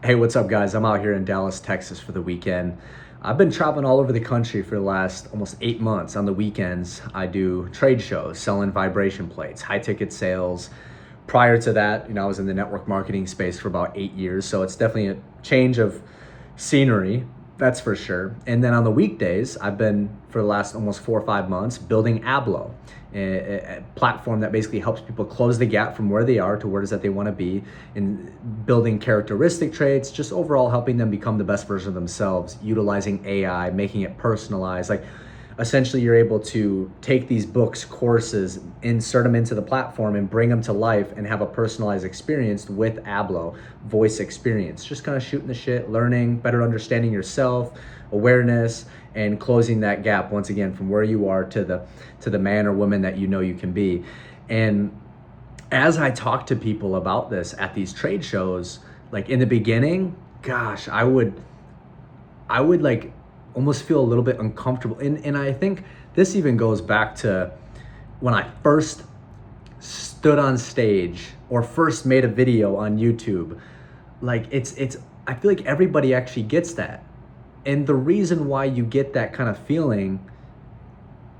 Hey, what's up, guys? I'm out here in Dallas, Texas for the weekend. I've been traveling all over the country for the last almost 8 months. On the weekends, I do trade shows, selling vibration plates, high ticket sales. Prior to that, I was in the network marketing space for about 8 years. So it's definitely a change of scenery, that's for sure. And then on the weekdays, I've been for the last almost 4 or 5 months building Ablo, a platform that basically helps people close the gap from where they are to where it is that they want to be, and building characteristic traits, just overall helping them become the best version of themselves, utilizing AI, making it personalized. Like, essentially you're able to take these books, courses, insert them into the platform and bring them to life and have a personalized experience with Ablo, voice experience. Just kind of shooting the shit, learning, better understanding yourself, awareness, and closing that gap once again from where you are to the man or woman that you know you can be. And as I talk to people about this at these trade shows, like in the beginning, gosh, I would like almost feel a little bit uncomfortable. And I think this even goes back to when I first stood on stage or first made a video on YouTube. Like it's I feel like everybody actually gets that. And the reason why you get that kind of feeling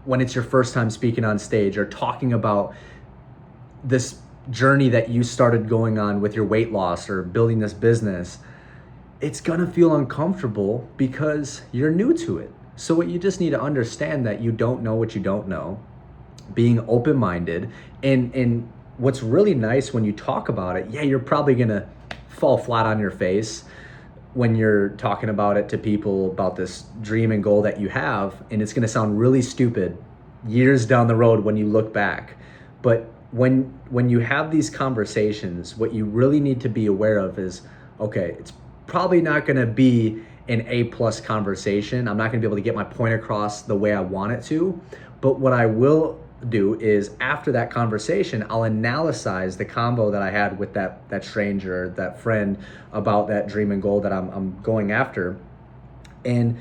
when it's your first time speaking on stage or talking about this journey that you started going on with your weight loss or building this business, it's gonna feel uncomfortable because you're new to it. So what you just need to understand that you don't know what you don't know, being open-minded, and what's really nice when you talk about it, yeah, you're probably gonna fall flat on your face when you're talking about it to people about this dream and goal that you have, and it's gonna sound really stupid years down the road when you look back. But when you have these conversations, what you really need to be aware of is, okay, it's probably not gonna be an A+ conversation. I'm not gonna be able to get my point across the way I want it to, but what I will do is after that conversation, I'll analyze the combo that I had with that stranger, that friend, about that dream and goal that I'm going after. And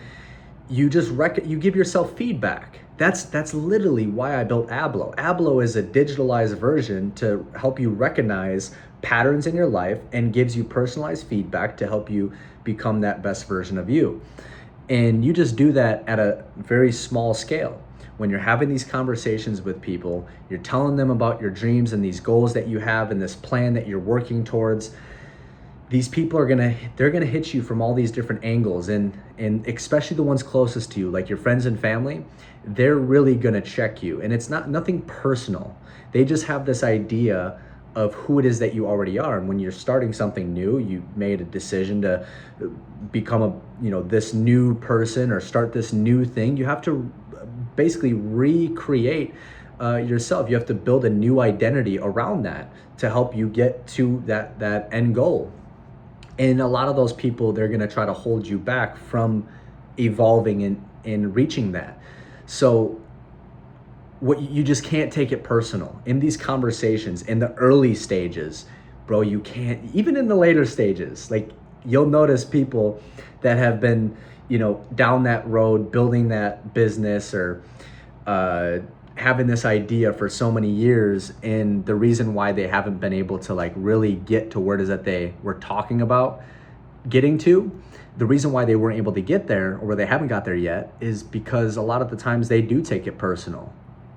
you just you give yourself feedback. That's literally why I built Ablo. Ablo is a digitalized version to help you recognize patterns in your life and gives you personalized feedback to help you become that best version of you. And you just do that at a very small scale. When you're having these conversations with people, you're telling them about your dreams and these goals that you have and this plan that you're working towards. These people they're gonna hit you from all these different angles, and especially the ones closest to you, like your friends and family, they're really gonna check you. And it's nothing personal. They just have this idea of who it is that you already are. And when you're starting something new, you made a decision to become this new person or start this new thing, you have to basically recreate yourself. You have to build a new identity around that to help you get to that end goal. And a lot of those people, they're gonna try to hold you back from evolving and reaching that. So what you just can't take it personal in these conversations in the early stages, bro. You can't, even in the later stages. Like, you'll notice people that have been down that road, building that business or having this idea for so many years, and the reason why they haven't been able to like really get to where it is that they were talking about getting to, the reason why they weren't able to get there, or where they haven't got there yet, is because a lot of the times they do take it personal.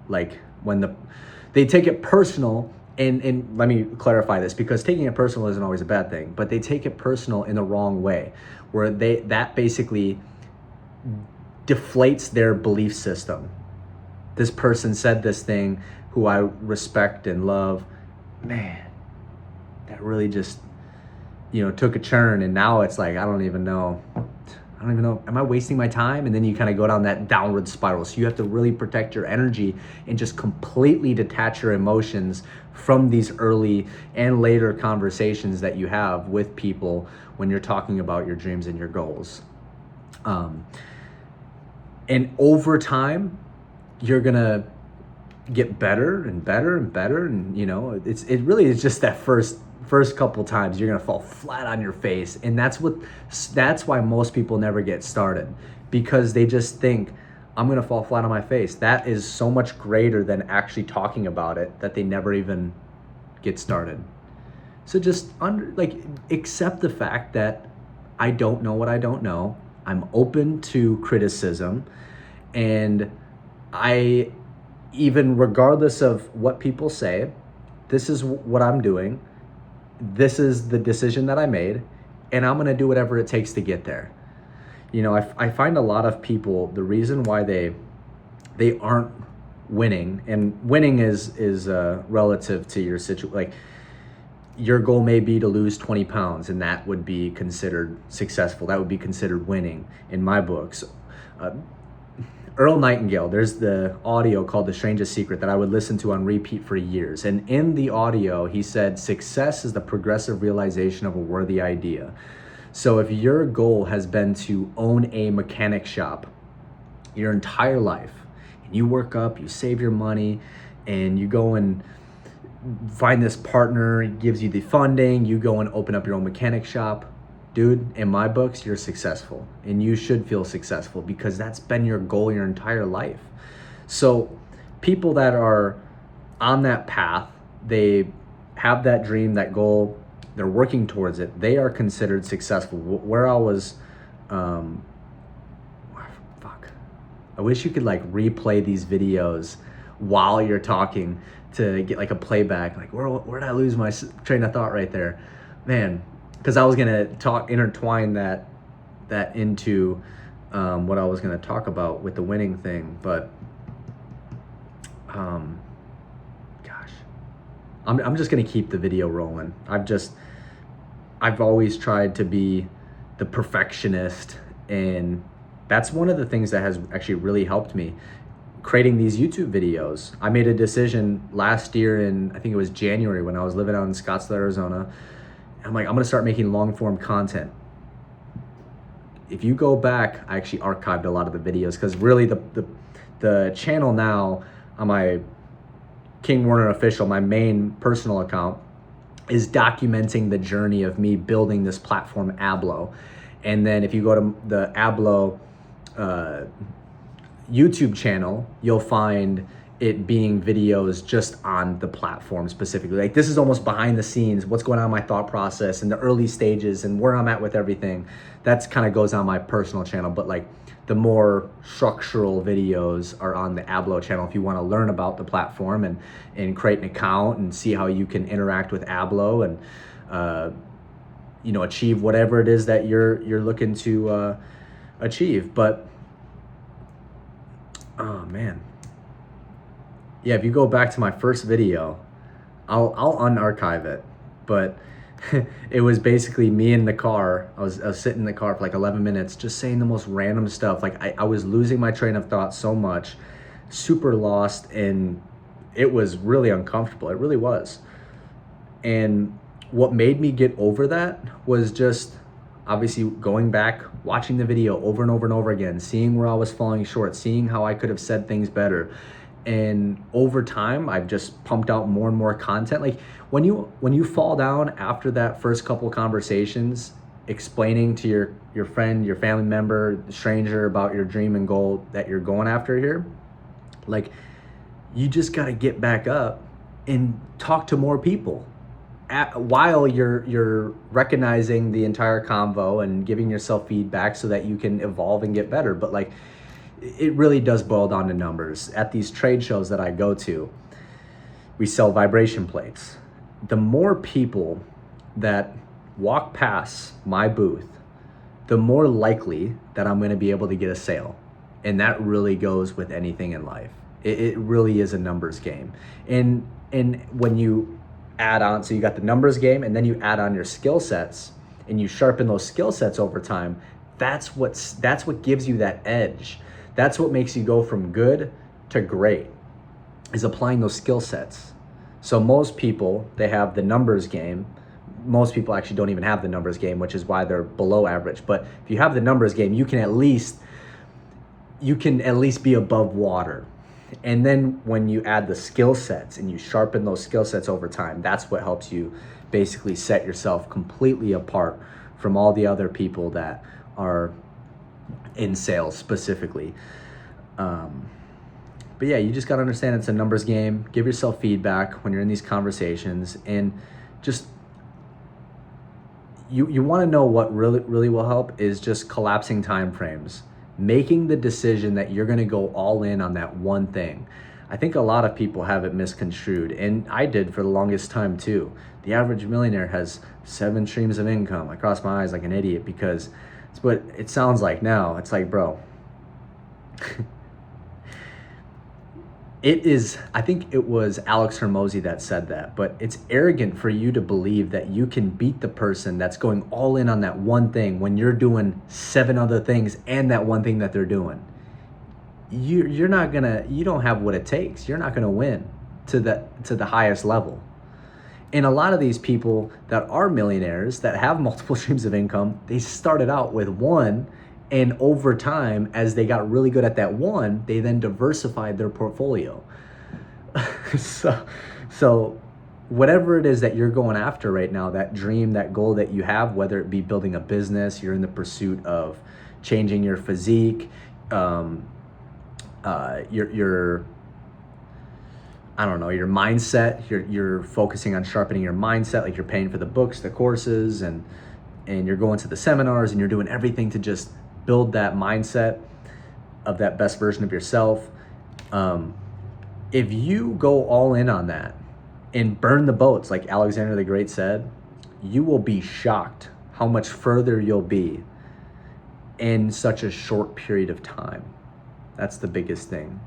Like when they take it personal, and let me clarify this, because taking it personal isn't always a bad thing, but they take it personal in the wrong way, where that basically deflates their belief system. This person said this thing who I respect and love, man, that really just took a churn, and now it's like I don't even know, am I wasting my time? And then you kind of go down that downward spiral. So you have to really protect your energy and just completely detach your emotions from these early and later conversations that you have with people when you're talking about your dreams and your goals. And over time, you're gonna get better and better and better. And it really is just that first couple times you're gonna fall flat on your face. And that's why most people never get started, because they just think, I'm gonna fall flat on my face. That is so much greater than actually talking about it, that they never even get started. So just accept the fact that I don't know what I don't know. I'm open to criticism, and I, even regardless of what people say, this is what I'm doing. This is the decision that I made, and I'm gonna do whatever it takes to get there. You know, I find a lot of people, the reason why they aren't winning, and winning is relative to your situation. Like, your goal may be to lose 20 pounds, and that would be considered successful. That would be considered winning in my books. Earl Nightingale, there's the audio called The Strangest Secret that I would listen to on repeat for years. And in the audio, he said, success is the progressive realization of a worthy idea. So if your goal has been to own a mechanic shop your entire life, and you work up, you save your money, and you go and find this partner, gives you the funding, you go and open up your own mechanic shop, dude, in my books, you're successful, and you should feel successful because that's been your goal your entire life. So people that are on that path, they have that dream, that goal, they're working towards it, they are considered successful. Where I was, I wish you could like replay these videos while you're talking to get like a playback. Like, where did I lose my train of thought right there? Man, because I was gonna intertwine that into what I was gonna talk about with the winning thing, but gosh, I'm just gonna keep the video rolling. I've always tried to be the perfectionist, and that's one of the things that has actually really helped me creating these YouTube videos. I made a decision last year in, I think it was January, when I was living out in Scottsdale, Arizona. I'm like, I'm gonna start making long form content. If you go back, I actually archived a lot of the videos, because really the channel now on my King Werner Official, my main personal account, is documenting the journey of me building this platform, Ablo. And then if you go to the Ablo YouTube channel, you'll find it being videos just on the platform specifically. Like, this is almost behind the scenes, what's going on in my thought process and the early stages and where I'm at with everything. That's kind of goes on my personal channel, but like the more structural videos are on the Ablo channel if you want to learn about the platform and create an account and see how you can interact with Ablo and you know, achieve whatever it is that you're looking to achieve. But oh man, yeah, if you go back to my first video, I'll unarchive it, but it was basically me in the car. I was sitting in the car for like 11 minutes just saying the most random stuff. Like, I was losing my train of thought so much, super lost, and it was really uncomfortable. It really was. And what made me get over that was just obviously going back, watching the video over and over and over again, seeing where I was falling short, seeing how I could have said things better. And over time, I've just pumped out more and more content. Like, when you fall down after that first couple conversations, explaining to your friend, your family member, the stranger about your dream and goal that you're going after here, like, you just got to get back up and talk to more people while you're recognizing the entire convo and giving yourself feedback so that you can evolve and get better. But like, it really does boil down to numbers. At these trade shows that I go to, we sell vibration plates. The more people that walk past my booth, the more likely that I'm going to be able to get a sale. And that really goes with anything in life. It really is a numbers game. And when you add on, so you got the numbers game, and then you add on your skill sets, and you sharpen those skill sets over time, that's what gives you that edge. That's what makes you go from good to great, is applying those skill sets. So most people, they have the numbers game. Most people actually don't even have the numbers game, which is why they're below average. But if you have the numbers game, you can at least be above water. And then when you add the skill sets and you sharpen those skill sets over time, that's what helps you basically set yourself completely apart from all the other people that are in sales specifically. But yeah, you just got to understand it's a numbers game. Give yourself feedback when you're in these conversations, and just, you want to know what really will help is just collapsing time frames, making the decision that you're going to go all in on that one thing. I think a lot of people have it misconstrued, and I did for the longest time too. The average millionaire has 7 streams of income. I crossed my eyes like an idiot because it's what it sounds like now. It's like, bro, it is, I think it was Alex Hermosi that said that, but it's arrogant for you to believe that you can beat the person that's going all in on that one thing when you're doing 7 other things and that one thing that they're doing. You're not gonna, you don't have what it takes. You're not gonna win to the highest level. And a lot of these people that are millionaires that have multiple streams of income, they started out with one, and over time, as they got really good at that one, they then diversified their portfolio. So whatever it is that you're going after right now, that dream, that goal that you have, whether it be building a business, you're in the pursuit of changing your physique, your I don't know, your mindset, you're focusing on sharpening your mindset, like you're paying for the books, the courses, and you're going to the seminars, and you're doing everything to just build that mindset of that best version of yourself. If you go all in on that and burn the boats, like Alexander the Great said, you will be shocked how much further you'll be in such a short period of time. That's the biggest thing.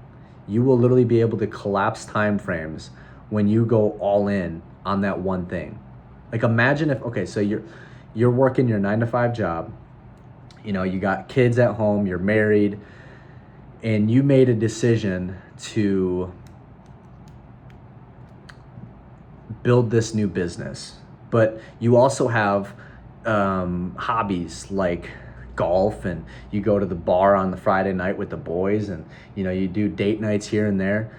You will literally be able to collapse time frames when you go all in on that one thing. Like imagine if, okay, so you're working your 9-to-5 job, you know, you got kids at home, you're married, and you made a decision to build this new business, but you also have hobbies like golf, and you go to the bar on the Friday night with the boys, and you know, you do date nights here and there.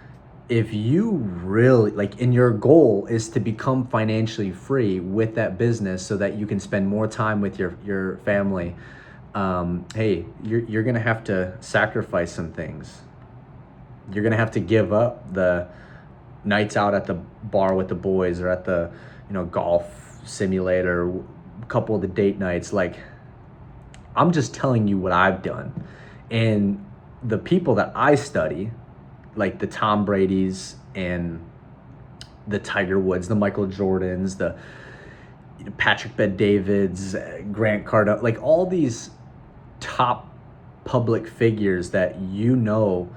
If you really like, and your goal is to become financially free with that business so that you can spend more time with your family, hey, you're gonna have to sacrifice some things. You're gonna have to give up the nights out at the bar with the boys, or at the, you know, golf simulator, a couple of the date nights. Like, I'm just telling you what I've done. And the people that I study, like the Tom Brady's and the Tiger Woods, the Michael Jordans, the Patrick Bet-Davids, Grant Cardone, like all these top public figures that you know,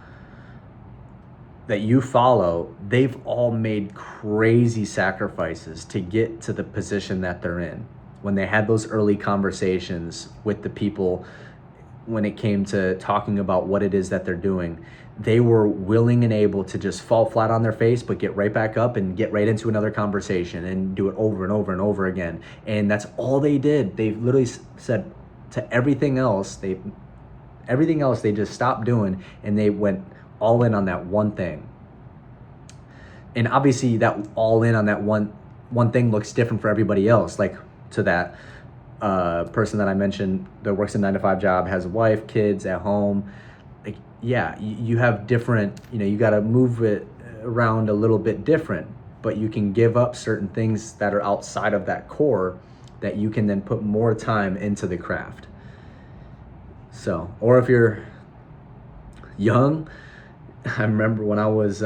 that you follow, they've all made crazy sacrifices to get to the position that they're in. When they had those early conversations with the people, when it came to talking about what it is that they're doing, they were willing and able to just fall flat on their face, but get right back up and get right into another conversation and do it over and over and over again. And that's all they did. They literally said to everything else they just stopped doing, and they went all in on that one thing. And obviously that all in on that one thing looks different for everybody else. Like, to that person that I mentioned that works a 9-to-5 job, has a wife, kids at home. Like, yeah, you have different, you know, you got to move it around a little bit different, but you can give up certain things that are outside of that core that you can then put more time into the craft. So, or if you're young, I remember when I was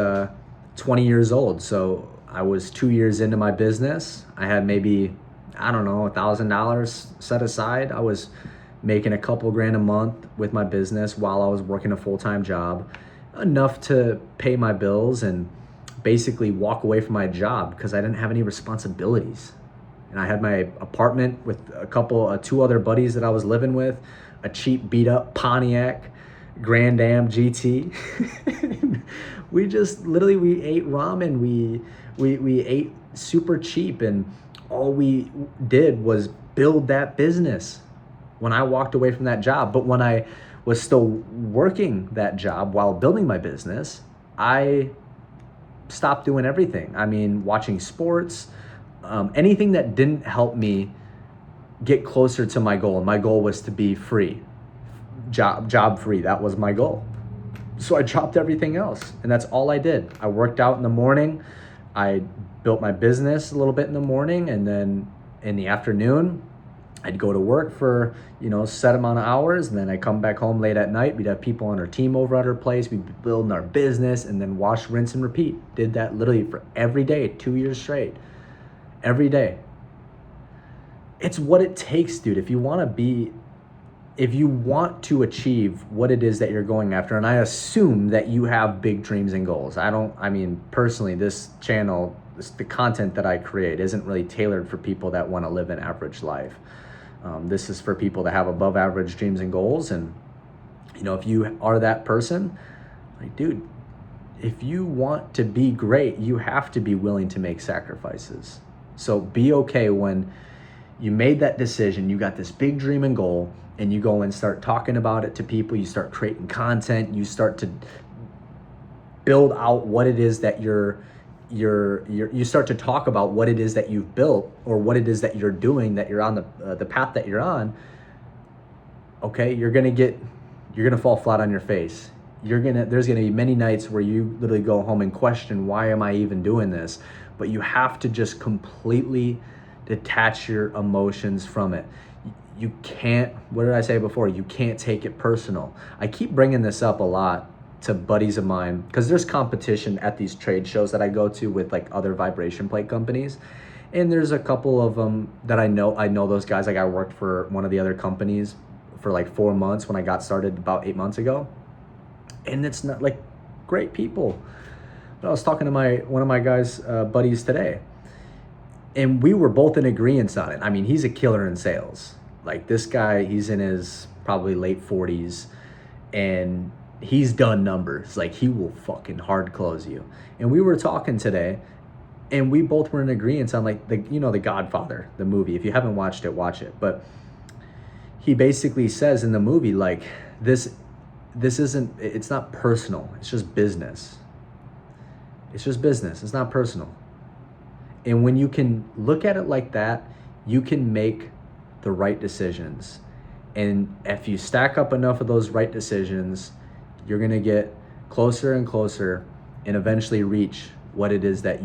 20 years old. So I was 2 years into my business. I had maybe, I don't know, $1,000 set aside. I was making a couple grand a month with my business while I was working a full-time job, enough to pay my bills and basically walk away from my job because I didn't have any responsibilities. And I had my apartment with two other buddies that I was living with, a cheap beat up Pontiac Grand Am GT. We just literally, we ate ramen. We ate super cheap, and all we did was build that business when I walked away from that job. But when I was still working that job while building my business, I stopped doing everything. I mean, watching sports, anything that didn't help me get closer to my goal. And my goal was to be free, job free. That was my goal. So I dropped everything else, and that's all I did. I worked out in the morning. I built my business a little bit in the morning, and then in the afternoon, I'd go to work for, set amount of hours, and then I'd come back home late at night. We'd have people on our team over at our place. We'd be building our business, and then wash, rinse, and repeat. Did that literally for every day, 2 years straight. Every day. It's what it takes, dude. If you want to achieve what it is that you're going after, and I assume that you have big dreams and goals. Personally, this channel, the content that I create isn't really tailored for people that want to live an average life. This is for people that have above average dreams and goals. And, if you are that person, like, dude, if you want to be great, you have to be willing to make sacrifices. So be okay when you made that decision, you got this big dream and goal, and you go and start talking about it to people, you start creating content, you start to build out what it is that you start to talk about what it is that you've built, or what it is that you're doing, that you're on the path that you're on. Okay, you're gonna fall flat on your face. There's gonna be many nights where you literally go home and question, why am I even doing this? But you have to just completely detach your emotions from it. You can't, what did I say before? You can't take it personal. I keep bringing this up a lot to buddies of mine, because there's competition at these trade shows that I go to with like other vibration plate companies. And there's a couple of them that I know those guys. Like, I worked for one of the other companies for like 4 months when I got started about 8 months ago. And it's not like great people. But I was talking to one of my guys, buddies today, and we were both in agreement on it. I mean, he's a killer in sales. Like, this guy, he's in his probably late 40s, and he's done numbers. Like, he will fucking hard close you. And we were talking today, and we both were in agreement on, like, The Godfather, the movie. If you haven't watched it, watch it. But he basically says in the movie, like, this isn't, it's not personal. It's just business. It's just business. It's not personal. And when you can look at it like that, you can make the right decisions. And if you stack up enough of those right decisions, you're going to get closer and closer and eventually reach what it is that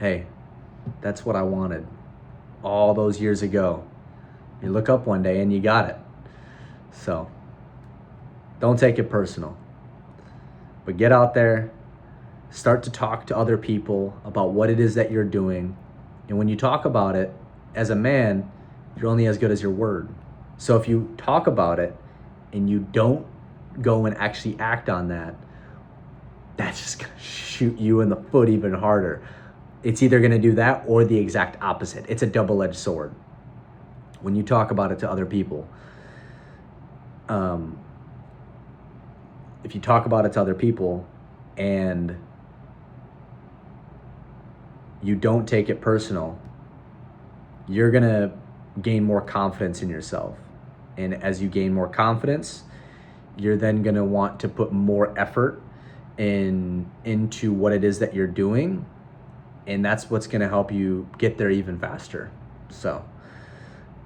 hey, that's what I wanted all those years ago. You look up one day and you got it. So don't take it personal, but get out there, start to talk to other people about what it is that you're doing. And when you talk about it, as a man, you're only as good as your word. So if you talk about it and you don't go and actually act on that, that's just gonna shoot you in the foot even harder. It's either gonna do that or the exact opposite. It's a double-edged sword when you talk about it to other people. If you talk about it to other people and you don't take it personal, you're gonna gain more confidence in yourself. And as you gain more confidence, you're then gonna want to put more effort into what it is that you're doing. And that's what's gonna help you get there even faster. So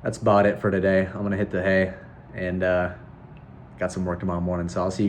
that's about it for today. I'm gonna hit the hay and got some work tomorrow morning. So I'll see you guys.